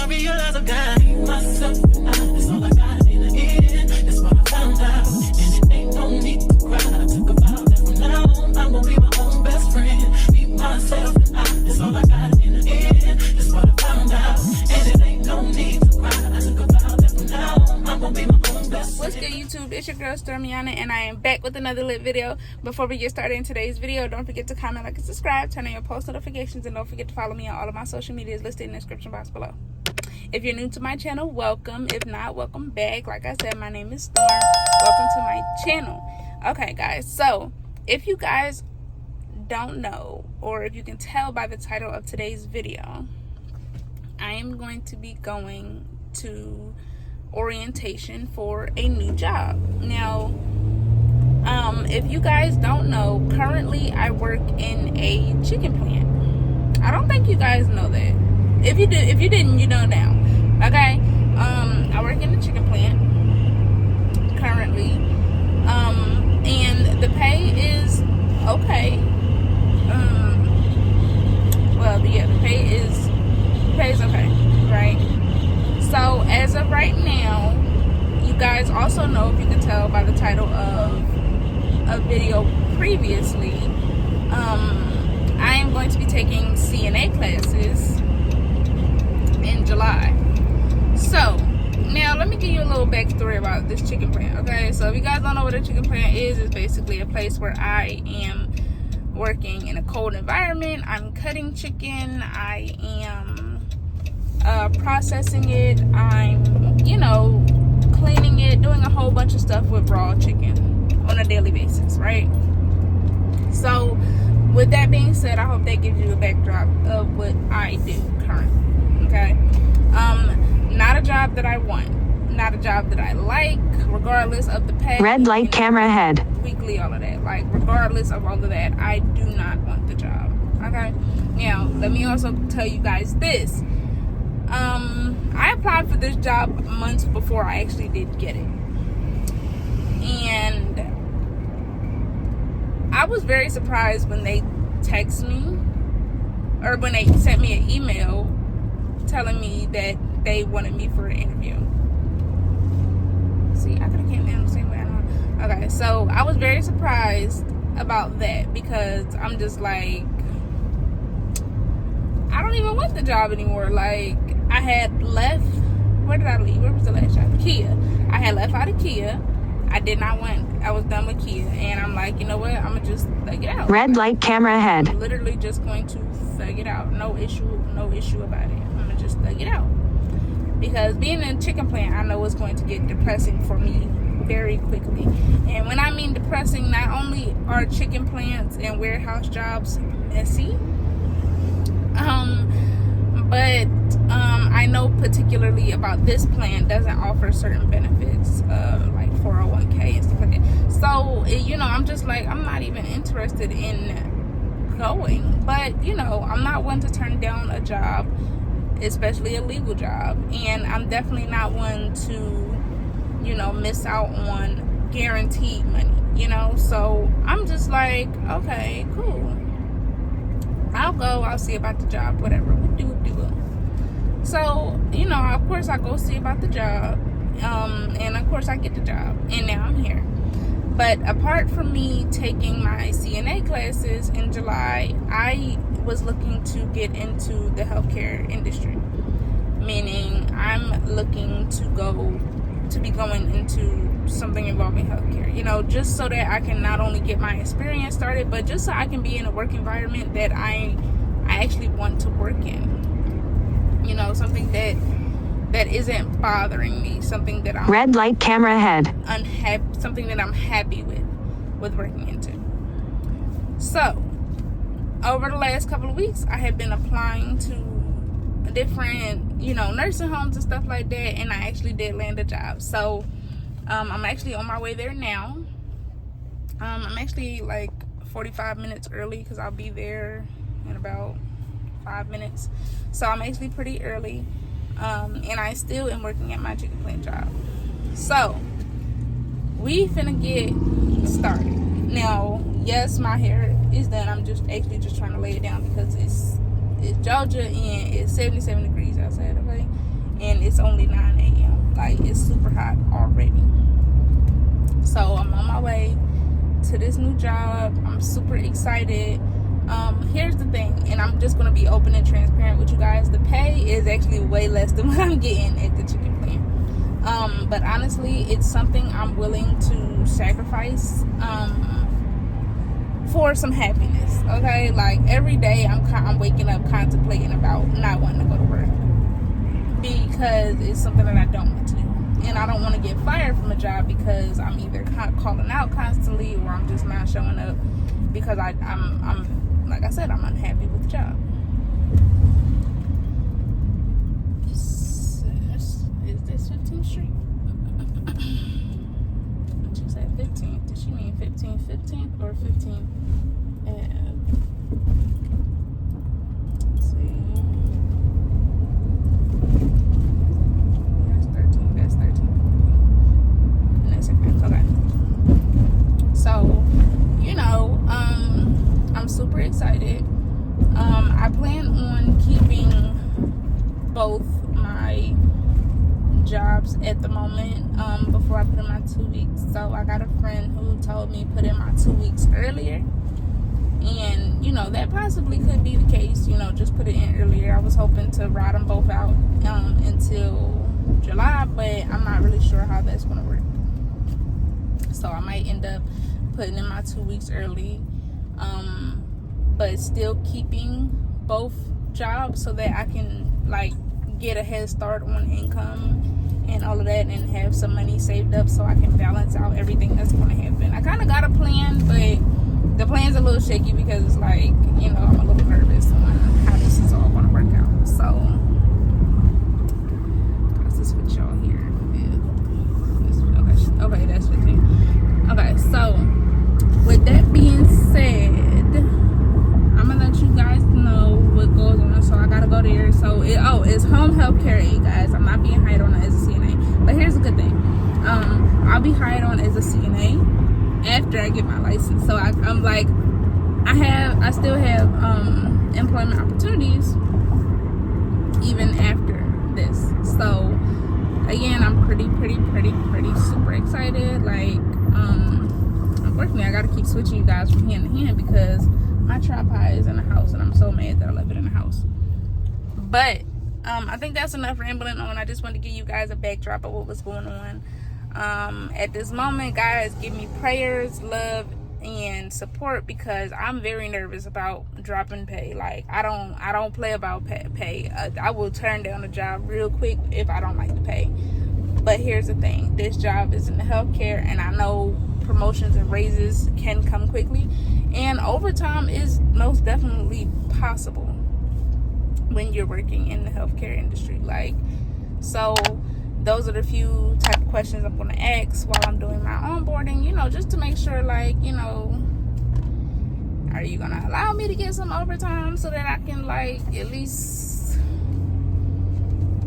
I realize I got myself. That's all I got in the end. That's what I found out. And it ain't no need to cry. I took a vow that from now on, I'm gonna be my own best friend. Be myself. That's all I got in the end. That's what I found out. And it ain't no need to cry. I took a vow that from now on, I'm gonna be my own best friend. What's good, YouTube? It's your girl Stormiana, and I am back with another lit video. Before we get started in today's video, don't forget to comment, like, and subscribe, turn on your post notifications, and don't forget to follow me on all of my social medias listed in the description box below. If you're new to my channel, welcome. If not, welcome back. Like I said, my name is Storm. Welcome to my channel. Okay, guys, so if you guys don't know, or if you can tell by the title of today's video, I am going to be going to orientation for a new job. Now, if you guys don't know, currently I work in a chicken plant. I don't think you guys know that. If you didn't, you know now. Okay, I work in the chicken plant currently, and the pay is okay. The pay is okay, right? So as of right now, you guys also know, if you can tell by the title of a video previously, I am going to be taking CNA classes in July. So now let me give you a little backstory about this chicken plant. Okay, so if you guys don't know what a chicken plant is, it's basically a place where I am working in a cold environment. I'm cutting chicken, I am processing it, I'm cleaning it, doing a whole bunch of stuff with raw chicken on a daily basis, right? So with that being said, I hope that gives you a backdrop of what I do currently. Okay, not a job that I want, not a job that I like, regardless of the pay, red light, camera ahead, weekly, all of that. Like, regardless of all of that, I do not want the job. Okay, now let me also tell you guys this. I applied for this job months before I actually did get it, and I was very surprised when they text me, or when they sent me an email telling me that they wanted me for an interview. See, I could have came down the same way. I know. Okay, so I was very surprised about that, because I'm just like, I don't even want the job anymore. Like, I had left, where did I leave? Where was the last job? Kia. I had left out of Kia. I was done with Kia, and I'm like, you know what? I'm gonna just thug it out. red light, camera ahead. I'm literally just going to thug it out. No issue about it. I'm gonna just thug it out. Because being in a chicken plant, I know it's going to get depressing for me very quickly. And when I mean depressing, not only are chicken plants and warehouse jobs messy, but I know particularly about this plant doesn't offer certain benefits, like 401k and stuff like that. So, I'm just like, I'm not even interested in going. But, I'm not one to turn down a job, especially a legal job. And I'm definitely not one to, miss out on guaranteed money, So I'm just like, okay, cool. I'll go, I'll see about the job, whatever. We'll do. So, of course I go see about the job. And of course I get the job. And now I'm here. But apart from me taking my CNA classes in July, I was looking to get into the healthcare industry. Meaning I'm looking to be going into something involving healthcare, just so that I can not only get my experience started, but just so I can be in a work environment that I actually want to work in. Something that isn't bothering me, something that I'm red light, camera ahead, something that I'm happy with working into. So over the last couple of weeks, I have been applying to different nursing homes and stuff like that, and I actually did land a job. So I'm actually on my way there now. I'm actually like 45 minutes early, because I'll be there in about 5 minutes. So I'm actually pretty early, and I still am working at my chicken plant job. So we finna get started. Now, yes, my hair is done. I'm just trying to lay it down, because it's Georgia and it's 77 degrees outside, okay? and it's only 9 a.m. Like, it's super hot already. So I'm on my way to this new job. I'm super excited. Here's the thing, and I'm just going to be open and transparent with you guys. The pay is actually way less than what I'm getting at the chicken plant. But honestly, it's something I'm willing to sacrifice for some happiness. Okay, like every day I'm waking up contemplating about not wanting to go to work because it's something that I don't want to do. And I don't want to get fired from a job because I'm either calling out constantly or I'm just not showing up because I'm like I said, I'm unhappy with the job. Is this 15th Street? She said 15th. Did she mean 15th or 15th? Let's see. That's 13. And that's okay. So, you know, I'm super excited. I plan on keeping both my jobs at the moment before I put in my 2 weeks. So I got a friend who told me put in my 2 weeks earlier. And, you know, that possibly could be the case. You know, just put it in earlier. I was hoping to ride them both out until July, but I'm not really sure how that's going to work. So I might end up putting in my 2 weeks early, but still keeping both jobs so that I can like get a head start on income and all of that and have some money saved up so I can balance out everything that's going to happen. I kind of got a plan, but the plan's a little shaky because it's like, you know, I'm a little nervous on how this is all going to work out. So how's this with y'all here? Okay, that's 15. Okay, so with that being said, I'm gonna let you guys know what goes on. So I gotta go there. So it's home health care aide, guys. I'm not being hired on as a CNA, but here's a good thing. I'll be hired on as a CNA after I get my license. So I'm like, I still have employment opportunities even after this. So again, I'm pretty super excited. Like, unfortunately, I gotta keep switching you guys from hand to hand because my tripod is in the house and I'm so mad that I left it in the house. But I think that's enough rambling on. I just wanted to give you guys a backdrop of what was going on at this moment. Guys, give me prayers, love, and support because I'm very nervous about dropping pay. Like, I don't play about pay. I will turn down a job real quick if I don't like the pay. But here's the thing, this job is in the healthcare, and I know promotions and raises can come quickly, and overtime is most definitely possible when you're working in the healthcare industry. Like, so those are the few type of questions I'm going to ask while I'm doing my onboarding, you know, just to make sure, like, you know, are you going to allow me to get some overtime so that I can, like, at least,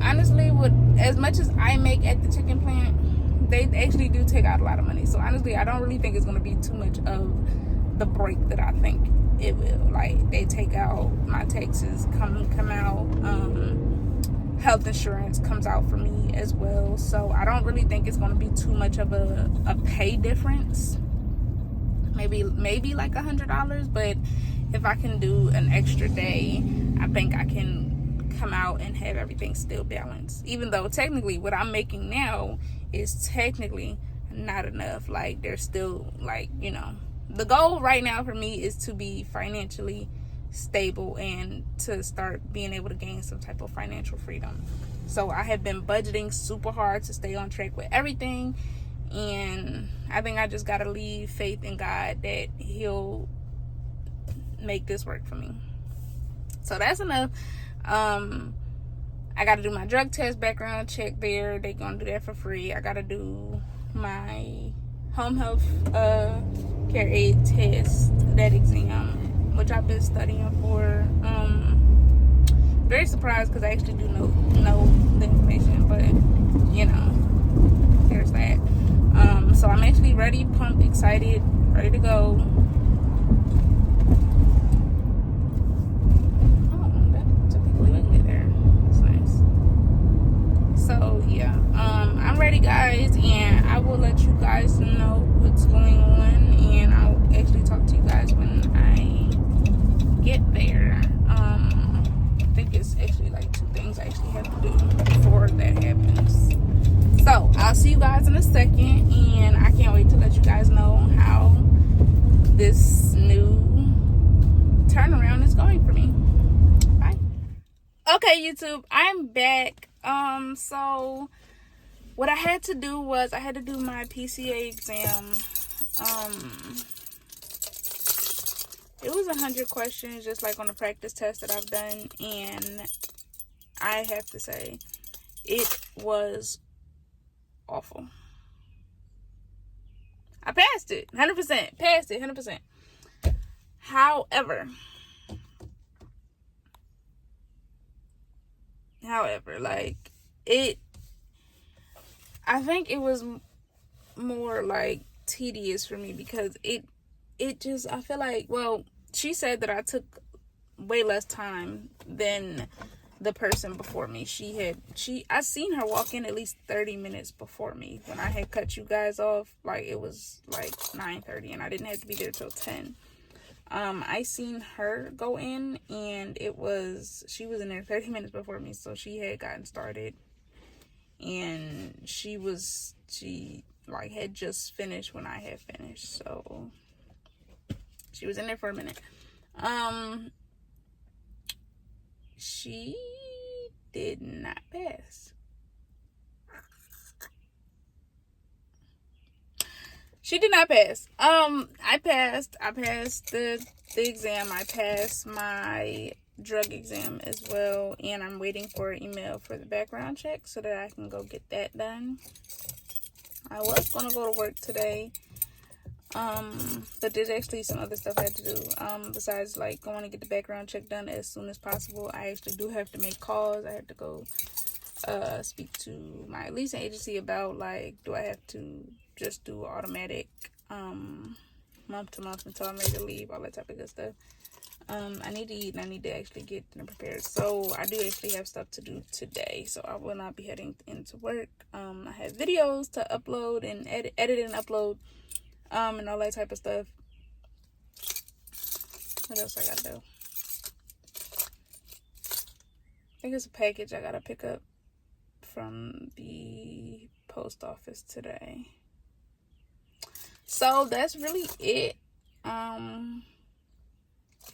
honestly, with as much as I make at the chicken plant, they actually do take out a lot of money. So honestly, I don't really think it's going to be too much of the break that I think it will. Like, they take out my taxes, come out, health insurance comes out for me as well. So I don't really think it's going to be too much of a pay difference. Maybe like $100, but if I can do an extra day, I think I can come out and have everything still balanced, even though technically what I'm making now is technically not enough. Like, there's still, like, you know, the goal right now for me is to be financially stable and to start being able to gain some type of financial freedom. So I have been budgeting super hard to stay on track with everything, and I think I just gotta leave faith in God that he'll make this work for me. So that's enough. I gotta do my drug test, background check there. They're gonna do that for free. I gotta do my home health care aide test, that exam, which I've been studying for. Very surprised because I actually do know the information, but you know, there's that. So I'm actually ready, pumped, excited, ready to go. a second, and I can't wait to let you guys know how this new turnaround is going for me. Bye. Okay, YouTube, I'm back. So what I had to do was I had to do my PCA exam. It was 100 questions, just like on the practice test that I've done, and I have to say it was awful. I passed it 100%. Passed it 100%. However, like I think it was more like tedious for me because it just, I feel like, well, she said that I took way less time than the person before me. I seen her walk in at least 30 minutes before me. When I had cut you guys off, like it was like 9:30 and I didn't have to be there till 10. I seen her go in and she was in there 30 minutes before me, so she had gotten started and she like had just finished when I had finished, so she was in there for a minute. She did not pass. She did not pass. I passed the exam. I passed my drug exam as well, and I'm waiting for an email for the background check so that I can go get that done. I was gonna go to work today, but there's actually some other stuff I had to do. Besides like going to get the background check done as soon as possible, I actually do have to make calls. I have to go speak to my leasing agency about like, do I have to just do automatic month to month until I'm ready to leave, all that type of good stuff. I need to eat and I need to actually get them prepared. So I do actually have stuff to do today, so I will not be heading into work. I have videos to upload and edit and upload, and all that type of stuff. What else I gotta do? I think it's a package I gotta pick up from the post office today. So that's really it.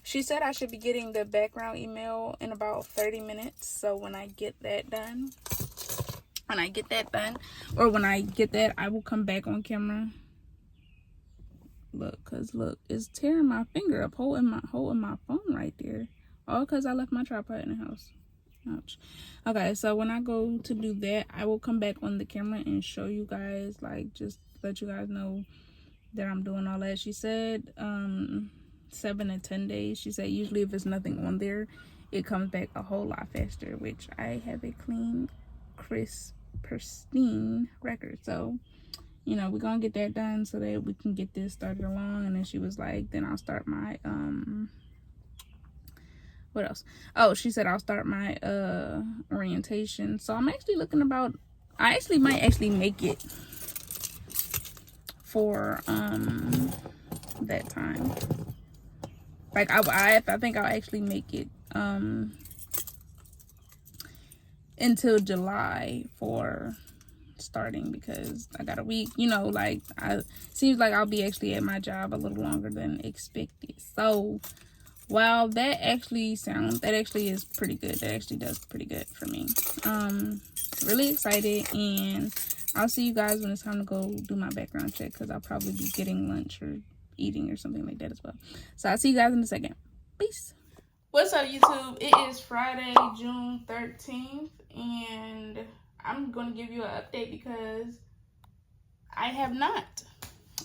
She said I should be getting the background email in about 30 minutes. So when I get that done, I will come back on camera. Look, it's tearing my finger up, holding my phone right there. All because I left my tripod in the house. Ouch. Okay, so when I go to do that, I will come back on the camera and show you guys, like, just let you guys know that I'm doing all that. She said 7 to 10 days. She said usually if there's nothing on there, it comes back a whole lot faster, which I have a clean, crisp, pristine record. So, you know, we're gonna get that done so that we can get this started along. And then she was like, then I'll start my what else? Oh, she said I'll start my orientation. So I'm actually looking about, I actually might actually make it for that time. Like I think I'll actually make it until July for starting, because I got a week, you know, like seems like I'll be actually at my job a little longer than expected. So wow, that actually is pretty good. That actually does pretty good for me. Really excited, and I'll see you guys when it's time to go do my background check, because I'll probably be getting lunch or eating or something like that as well. So I'll see you guys in a second. Peace. What's up, YouTube? It is Friday, June 13th, and I'm going to give you an update because I have not.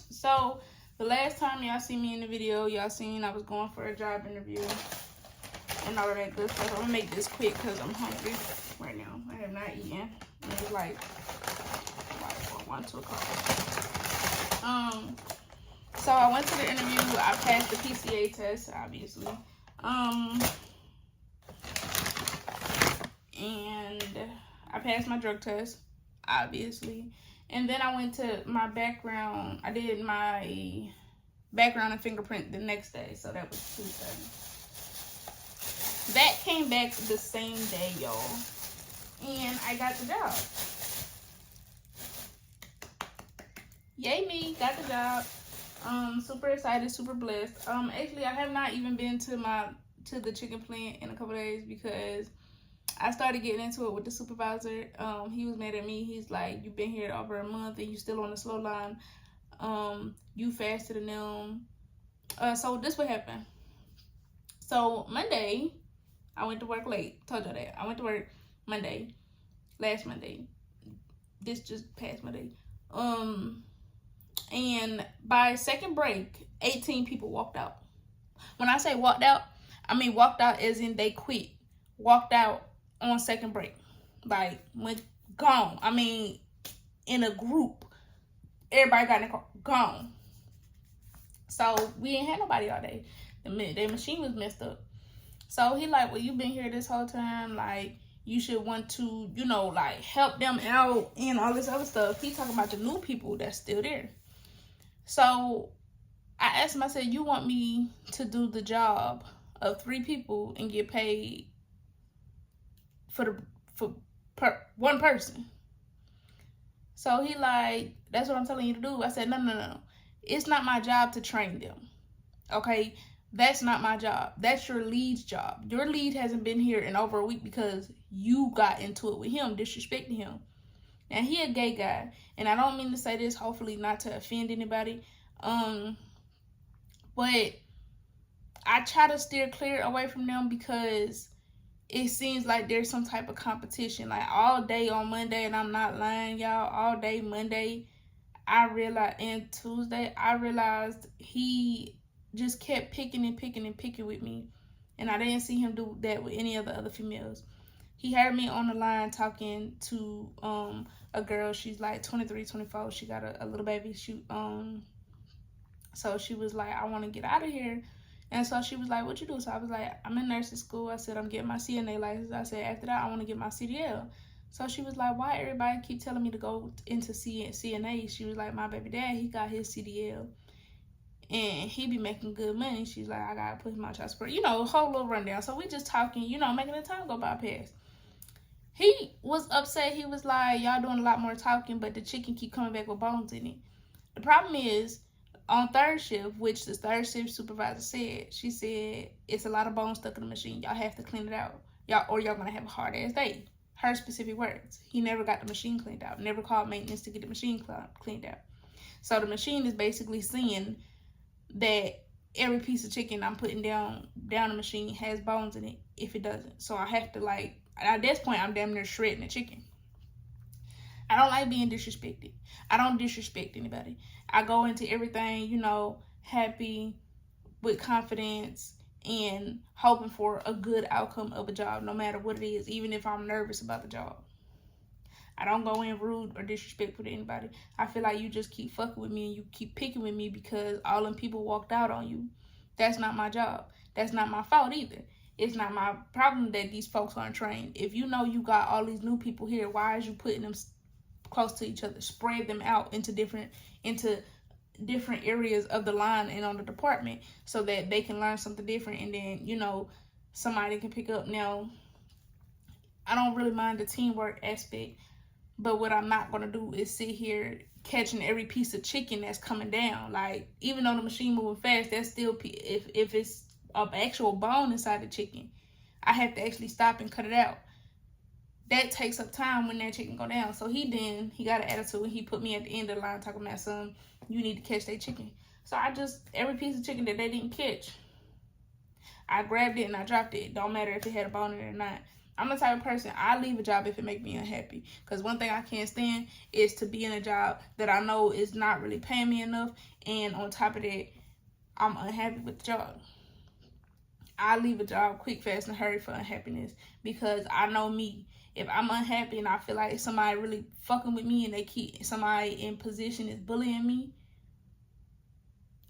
So the last time y'all see me in the video, y'all seen I was going for a job interview and all of that good stuff. I'm gonna make this quick because I'm hungry right now. I have not eaten. It's like 1, 2 o'clock. So I went to the interview. I passed the PCA test, obviously. And I passed my drug test, obviously. And then I went to my background. I did my background and fingerprint the next day. So that was Tuesday. That came back the same day, y'all. And I got the job. Yay me, got the job. Super excited, super blessed. Actually, I have not even been to the chicken plant in a couple days because I started getting into it with the supervisor. He was mad at me. He's like, "You've been here over a month and you still on the slow line. You faster than them." So this what happened. So Monday, I went to work late. Told you that. I went to work last Monday. This just past Monday. And by second break, 18 people walked out. When I say walked out, I mean walked out as in they quit. Walked out on second break. Like, went gone. I mean, in a group. Everybody got in the car. Gone. So, we ain't had nobody all day. The machine was messed up. So, he like, well, you've been here this whole time. Like, you should want to, you know, like, help them out and all this other stuff. He talking about the new people that's still there. So, I asked him, I said, you want me to do the job of 3 people and get paid for one person? So he like, that's what I'm telling you to do. I said, no. It's not my job to train them. Okay? That's not my job. That's your lead's job. Your lead hasn't been here in over a week because you got into it with him, disrespecting him. And he a gay guy. And I don't mean to say this, hopefully not to offend anybody. But I try to steer clear away from them because it seems like there's some type of competition. Like all day on Monday, and I'm not lying, y'all, all day Monday, and Tuesday, I realized he just kept picking with me. And I didn't see him do that with any of the other females. He heard me on the line talking to a girl. She's like 23, 24. She got a little baby. So she was like, I want to get out of here. And so she was like, what you do? So I was like, I'm in nursing school. I said, I'm getting my CNA license. I said, after that, I want to get my CDL. So she was like, why everybody keep telling me to go into CNA? She was like, my baby dad, he got his CDL. And he be making good money. She's like, I got to put him on child support. You know, a whole little rundown. So we just talking, you know, making the time go by fast. He was upset. He was like, y'all doing a lot more talking, but the chicken keep coming back with bones in it. The problem is, on third shift, which the third shift supervisor said, she said, it's a lot of bones stuck in the machine. Y'all have to clean it out. Y'all going to have a hard-ass day. Her specific words. He never got the machine cleaned out. Never called maintenance to get the machine cleaned out. So the machine is basically seeing that every piece of chicken I'm putting down the machine has bones in it if it doesn't. So I have to, like, at this point, I'm damn near shredding the chicken. I don't like being disrespected. I don't disrespect anybody. I go into everything, you know, happy, with confidence, and hoping for a good outcome of a job, no matter what it is, even if I'm nervous about the job. I don't go in rude or disrespectful to anybody. I feel like you just keep fucking with me and you keep picking with me because all them people walked out on you. That's not my job. That's not my fault either. It's not my problem that these folks aren't trained. If you know you got all these new people here, why is you putting them close to each other? Spread them out into different areas of the line and on the department so that they can learn something different, and then, you know, somebody can pick up. Now, I don't really mind the teamwork aspect, but what I'm not going to do is sit here catching every piece of chicken that's coming down. Like, even though the machine moving fast, that's still, if it's an actual bone inside the chicken, I have to actually stop and cut it out. That takes up time when that chicken go down. So he got an attitude and he put me at the end of the line talking about some, you need to catch that chicken. So every piece of chicken that they didn't catch, I grabbed it and I dropped it. Don't matter if it had a bone in it or not. I'm the type of person, I leave a job if it make me unhappy. Because one thing I can't stand is to be in a job that I know is not really paying me enough. And on top of that, I'm unhappy with the job. I leave a job quick, fast, and hurry for unhappiness. Because I know me. If I'm unhappy and I feel like somebody really fucking with me and somebody in position is bullying me,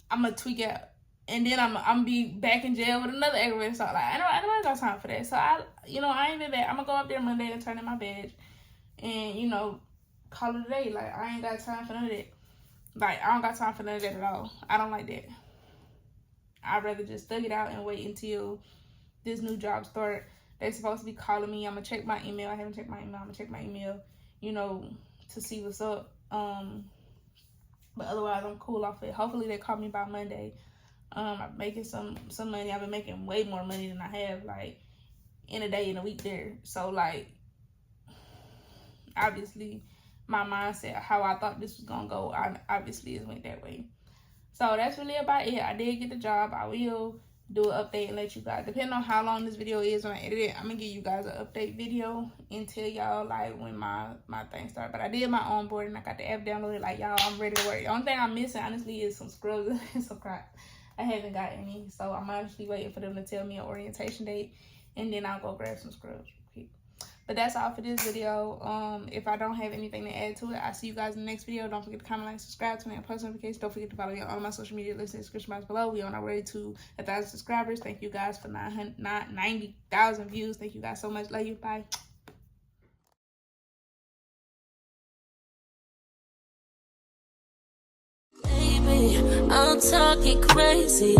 I'm going to tweak out. And then I'm going to be back in jail with another aggravated assault. Like, I don't got time for that. So, I ain't been back. I'm going to go up there Monday and turn in my badge. And, you know, call it a day. Like, I ain't got time for none of that. Like, I don't got time for none of that at all. I don't like that. I'd rather just thug it out and wait until this new job start. They're supposed to be calling me. I'm going to check my email. I haven't checked my email. I'm going to check my email, you know, to see what's up. But otherwise, I'm cool off it. Hopefully, they call me by Monday. I'm making some money. I've been making way more money than I have, like, in a day, in a week there. So, like, obviously, my mindset, how I thought this was going to go, obviously it went that way. So, that's really about it. I did get the job. I will do an update and let you guys, depending on how long this video is when I edit it, I'm going to give you guys an update video and tell y'all, like, when my thing started. But I did my onboarding. I got the app downloaded. Like, y'all, I'm ready to work. The only thing I'm missing, honestly, is some scrubs and some crap. I haven't got any. So, I'm honestly waiting for them to tell me an orientation date. And then I'll go grab some scrubs real quick. But that's all for this video. If I don't have anything to add to it, I'll see you guys in the next video. Don't forget to comment, like, subscribe, turn on post notifications. Don't forget to follow me on all my social media links in the description box below. We on our way to 1,000 subscribers. Thank you guys for 90,000 views. Thank you guys so much. Love you. Bye. Baby, I'm talking crazy.